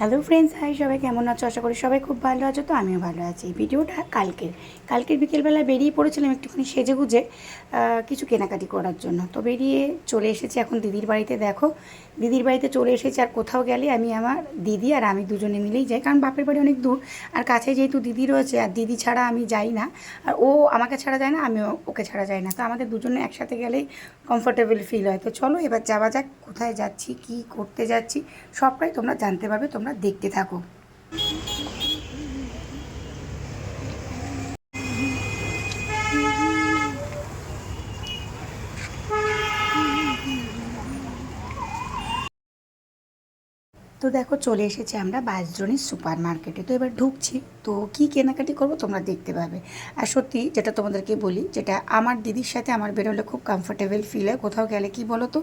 Hello friends, high, সবাই কেমন আছো? আশা করি সবাই খুব ভালো আছো। তো আমিও ভালো আছি। ভিডিওটা কালকের বিকেলবেলা বেরিয়ে পড়েছিলাম একটুখানি সেজেগুজে কিছু কেনাকাটি করার জন্য। তো বেরিয়ে চলে এসেছি এখন দিদির বাড়িতে। দেখো, দিদির বাড়িতে চলে এসেছি। আর কোথাও গেলে আমি আমার দিদি আর আমি দুজনে মিলেই যাই, কারণ বাপের বাড়ি অনেক দূর। আর কাছে যেহেতু দিদি রয়েছে, আর দিদি ছাড়া আমি যাই না, আর ও আমাকে ছাড়া যায় না, আমিও ওকে ছাড়া যাই না। তো আমাদের দুজনে একসাথে গেলেই কমফোর্টেবল ফিল হয়। তো চলো এবার যাওয়া যাক। কোথায় যাচ্ছি, কী করতে যাচ্ছি, সবটাই তোমরা জানতে পারবে। তোমরা দেখতে থাকো। তো দেখো, চলে এসেছি আমরা বাঁশদ্রোণীর সুপার মার্কেটে। তো এবার ঢুকছি, তো কী কেনাকাটি করবো তোমরা দেখতে পাবে। আর সত্যি যেটা তোমাদেরকে বলি, যেটা আমার দিদির সাথে আমার বেরোলে খুব কমফোর্টেবল ফিল হয়। কোথাও গেলে কি বলো তো,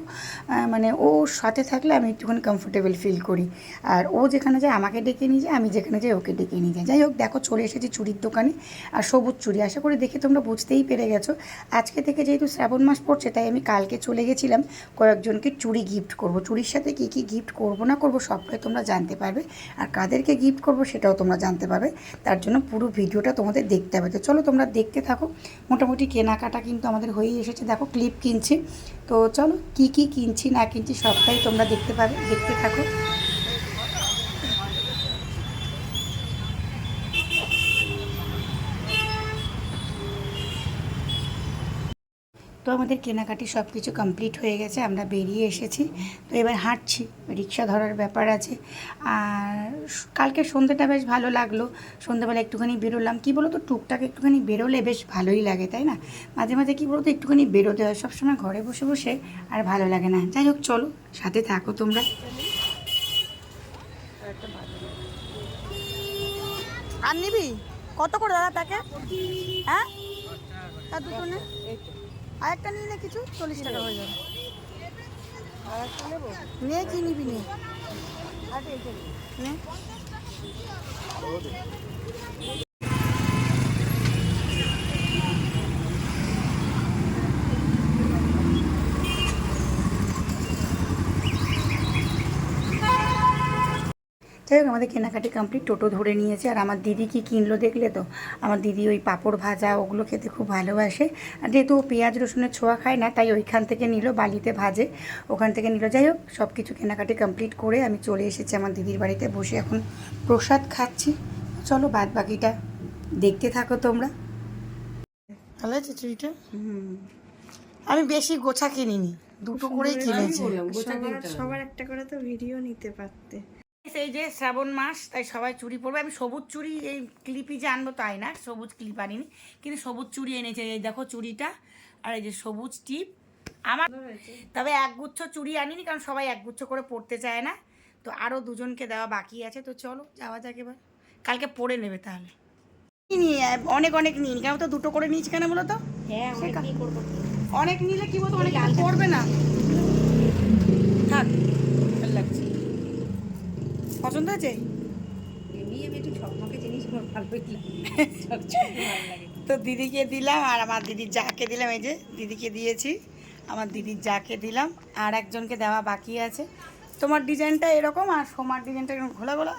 মানে ওর সাথে থাকলে আমি একটুখানি কমফোর্টেবল ফিল করি। আর ও যেখানে যায় আমাকে ডেকে নিয়ে যায়, আমি যেখানে যাই ওকে ডেকে নিয়ে যাই। যাই হোক, দেখো চলে এসেছি চুড়ির দোকানে। আর সবুজ চুড়ি, আশা করি দেখে তোমরা বুঝতেই পেরে গেছো। আজকে থেকে যেহেতু শ্রাবণ মাস পড়ছে, তাই আমি কালকে চলে গেছিলাম কয়েকজনকে চুড়ি গিফট করব। চুড়ির সাথে কী কী গিফট করবো না করবো সবটাই তোমরা জানতে পারবে। আর কাদেরকে গিফট করবো সেটাও তোমরা জানতে পারবে। তার জন্য পুরো ভিডিওটা তোমাদের দেখতে হবে। তো চলো তোমরা দেখতে থাকো। মোটামুটি কেনাকাটা কিন্তু আমাদের হয়েই এসেছে। দেখো, ক্লিপ কিনছি। তো চলো কী কী কিনছি না কিনছি সবটাই তোমরা দেখতে পাবে, দেখতে থাকো। তো আমাদের কেনাকাটি সব কিছু কমপ্লিট হয়ে গেছে, আমরা বেরিয়ে এসেছি। তো এবার হাঁটছি, রিক্সা ধরার ব্যাপার আছে। আর কালকে সন্ধ্যেটা বেশ ভালো লাগলো। সন্ধ্যেবেলা একটুখানি বেরোলাম। কী বলো তো, টুকটাক একটুখানি বেরোলে বেশ ভালোই লাগে, তাই না? মাঝে মাঝে কী বলো তো, একটুখানি বেরোতে হয়। সবসময় ঘরে বসে বসে আর ভালো লাগে না। যাই হোক, চলো সাথে থাকো তোমরা। আর নিবি কত করে দাদা প্যাকেট? হ্যাঁ, তার দুটো নে। আর একটা নিলে কিছু 40 টাকা হয়ে যাবে। নে, কি নিবি নে। নে। যাই হোক, আমাদের কেনাকাটি কমপ্লিট। টোটো ধরে নিয়েছে। আর আমার দিদি কি কিনলো দেখলে তো? আমার দিদি ওই পাঁপড় ভাজা ওগুলো খেতে খুব ভালোবাসে। আর যেহেতু ও পেঁয়াজ রসুনের ছোঁয়া খায় না, তাই ওইখান থেকে নিল, বালিতে ভাজে, ওখান থেকে নিল। যাই হোক, সব কিছু কেনাকাটি কমপ্লিট করে আমি চলে এসেছি আমার দিদির বাড়িতে। বসে এখন প্রসাদ খাচ্ছি। চলো বাদ বাকিটা দেখতে থাকো তোমরা। ভালো আছে চুড়িটা? আমি বেশি গোছা কিনিনি, দুটো করেই কিনেছি। সবার একটা করে তো ভিডিও নিতে পারতে। এই যে শ্রাবণ মাস, তাই সবাই চুড়ি পরবে। আমি সবুজ চুড়ি, এই ক্লিপই যে আনবো তাই না, সবুজ ক্লিপ আনিনি, কিন্তু সবুজ চুড়ি এনেছে। এই দেখো চুড়িটা, আর এই যে সবুজ টিপ আমার। তবে একগুচ্ছ চুড়ি আনিনি, কারণ সবাই একগুচ্ছ করে পরতে চায় না। তো আরও দুজনকে দেওয়া বাকি আছে। তো চলো যাওয়া যাক এবার। কালকে পরে নেবে তাহলে। নিয়ে অনেক অনেক নিন, কেন তো দুটো করে নিয়েছি কেন বলো তো? হ্যাঁ, অনেক নিলে কি বলতো, অনেক পড়বে না। থাক, ভালো লাগছে। পছন্দ হয়েছে? তো দিদিকে দিলাম, আর আমার দিদির যাকে দিলাম, এই যে দিদিকে দিয়েছি, আমার দিদির যাকে দিলাম। আর একজনকে দেওয়া বাকি আছে। তোমার ডিজাইনটা এরকম, আর সোমার ডিজাইনটা এরকম ঘোলা ঘোলা।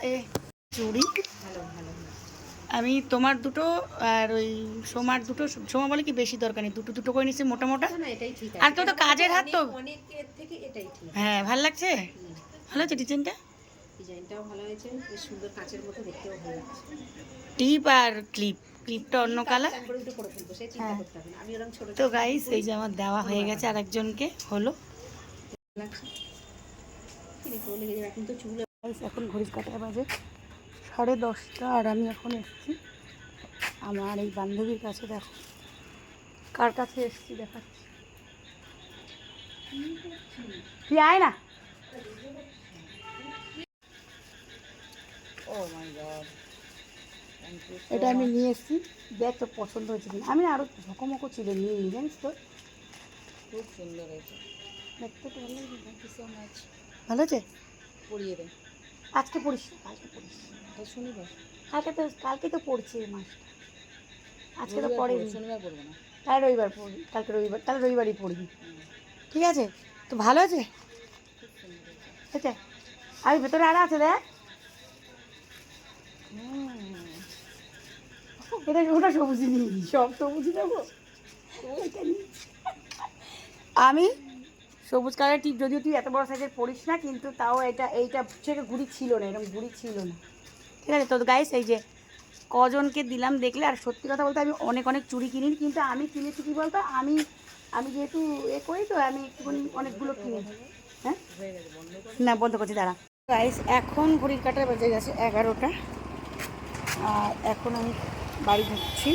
চুড়ি আমি তোমার দুটো আর ওই সোমার দুটো। সোমা বলে কি বেশি দরকার নেই, দুটো দুটো করে নিচ্ছি মোটা মোটা। আর তো কাজের হাত তো। হ্যাঁ, ভালো লাগছে। ভালো আছে ডিজাইনটা। ডিজাইনটাও ভালো হয়েছে, বেশ সুন্দর, কাঁচের মতো দেখতেও ভালো লাগছে। টিপ আর ক্লিপটা অন্য কালার। হ্যাঁ, আমি ওরকম ছোট তো গাইস, এই যে আমার দেওয়া হয়ে গেছে, আর একজনকে হলো। এখন তো চুল এখন ঘড়ির কাঁটা বাজে 10:30, আর আমি এখন এসেছি আমার এই বান্ধবীর কাছে। দেখো কার কাছে এসেছি, দেখাচ্ছি। তুই আয় না। ও মাই গড, এটা আমি নিয়ে এসেছি। দেখ তো পছন্দ হয়েছে কিনা। আমি আরও ঝকমকো ছিল নিয়ে নিই, জানিস তো। খুব সুন্দর হয়েছে, দেখতে তো ভালো লাগছে। Thank you so much. ভালো আছে। পরিয়ে দে। আজকে পড়িস না, কালকে পড়িস। এটা শনিবার, কালকে তো পড়ছে এই মাসটা। আজকে তো পড়ে, শনিবার পড়বো না, তাই রবিবার পড়বি। কালকে রবিবার, তাহলে রবিবারই পড়বি। ঠিক আছে। তো ভালো আছে। খুব সুন্দর হয়েছে। ঠিক আছে। আর ভেতরে আরও আছে, দেখ। এটা ওটা সবুজ নিই, সব সবুজ নেবো। এটা নিই। আমি সবুজ কালারের টিপ, যদিও তুই এত বড় সাইজের পড়িস না, কিন্তু তাও এইটা থেকে ঘুড়ি ছিল না, এরকম ঘুড়ি ছিল না। ঠিক আছে, তো গাইস এই যে কজনকে দিলাম দেখলে। আর সত্যি কথা বলতে আমি অনেক অনেক চুড়ি কিনি, কিন্তু আমি কিনেছি কী বলতো, আমি যেহেতু করি, তো আমি একটুখানি অনেকগুলো কিনি। হ্যাঁ না, বন্ধ করছি, দাঁড়া। গাইস এখন ঘড়ির কাঁটা বেজে গেছে 11টা, আর এখন আমি বাড়ি ঢুকছি।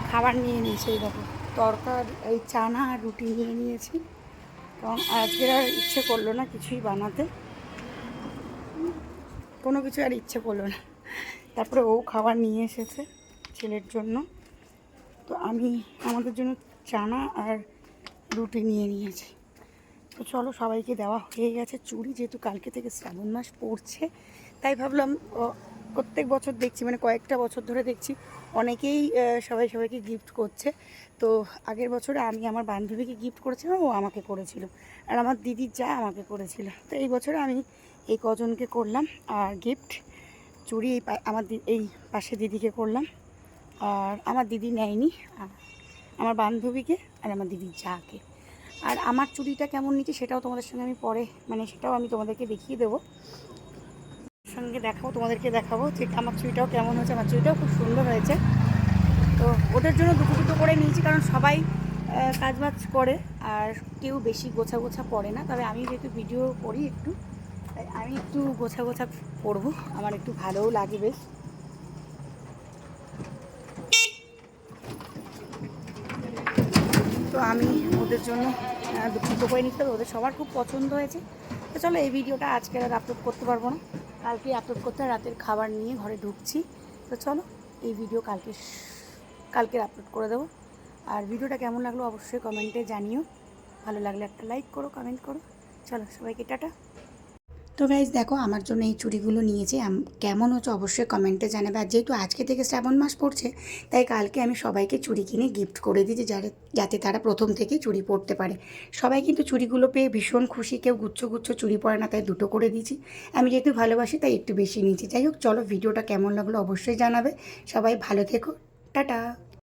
খাবার নিয়ে নিয়েছি, এই দেখো তরকার এই চানা আর রুটি নিয়ে নিয়েছি, কারণ আজকে আর ইচ্ছে করলো না কিছুই বানাতে, কোনো কিছু আর ইচ্ছে করলো না। তারপরে ও খাবার নিয়ে এসেছে ছেলের জন্য, তো আমি আমাদের জন্য চানা আর রুটি নিয়ে নিয়েছি। তো চলো, সবাইকে দেওয়া হয়ে গেছে চুড়ি, যেহেতু কালকে থেকে শ্রাবণ মাস পড়ছে, তাই ভাবলাম প্রত্যেক বছর দেখছি, মানে কয়েকটা বছর ধরে দেখছি অনেকেই সবাইকে গিফট করছে। তো আগের বছরে আমি আমার বান্ধবীকে গিফট করেছিলাম, ও আমাকে করেছিল, আর আমার দিদির যা আমাকে করেছিল। তো এই বছরে আমি এই কজনকে করলাম আর গিফট চুড়ি, এই পাশে দিদিকে করলাম, আর আমার দিদি নেয়নি, আমার বান্ধবীকে আর আমার দিদির যাকে। আর আমার চুড়িটা কেমন নিচ্ছি সেটাও তোমাদের সঙ্গে আমি পরে, মানে সেটাও আমি তোমাদেরকে দেখিয়ে দেবো, সঙ্গে দেখাবো, তোমাদেরকে দেখাবো যে আমার চুড়িটাও কেমন হয়েছে। আমার চুড়িটাও খুব সুন্দর হয়েছে। তো ওদের জন্য দুটো দুটো করে নিয়েছি, কারণ সবাই কাজবাজ করে আর কেউ বেশি গোছা গোছা পড়ে না। তবে আমি যেহেতু ভিডিও করি একটু, তাই আমি একটু গোছা গোছা পরবো, আমার একটু ভালোও লাগে বেশ। তো আমি ওদের জন্য দুটো করে নিতে হবে, ওদের সবার খুব পছন্দ হয়েছে। তো চলো, এই ভিডিওটা আজকে আর আপলোড করতে পারবো না, কালকে আপলোড করতে রাতের খাবার নিয়ে ঘরে ঢুকছি। তো চলো, এই ভিডিও কালকের আপলোড করে দেবো। আর ভিডিওটা কেমন লাগলো অবশ্যই কমেন্টে জানিও, ভালো লাগলে একটা লাইক করো, কমেন্ট করো। চলো, সবাইকে টাটা। তো গাইজ দেখো, আমার জন্য এই চুড়িগুলো নিয়েছি, কেমন হচ্ছে অবশ্যই কমেন্টে জানাবে। আর যেহেতু আজকে থেকে শ্রাবণ মাস পড়ছে, তাই কালকে আমি সবাইকে চুড়ি কিনে গিফট করে দিয়েছি, যাতে তারা প্রথম থেকেই চুড়ি পরতে পারে। সবাই কিন্তু চুড়িগুলো পেয়ে ভীষণ খুশি, কেউ গুচ্ছ গুচ্ছ চুড়ি পরে না, তাই দুটো করে দিয়েছি। আমি যেহেতু ভালোবাসি তাই একটু বেশি নিয়েছি। যাই হোক, চলো, ভিডিওটা কেমন লাগলো অবশ্যই জানাবে। সবাই ভালো থেকো, টাটা।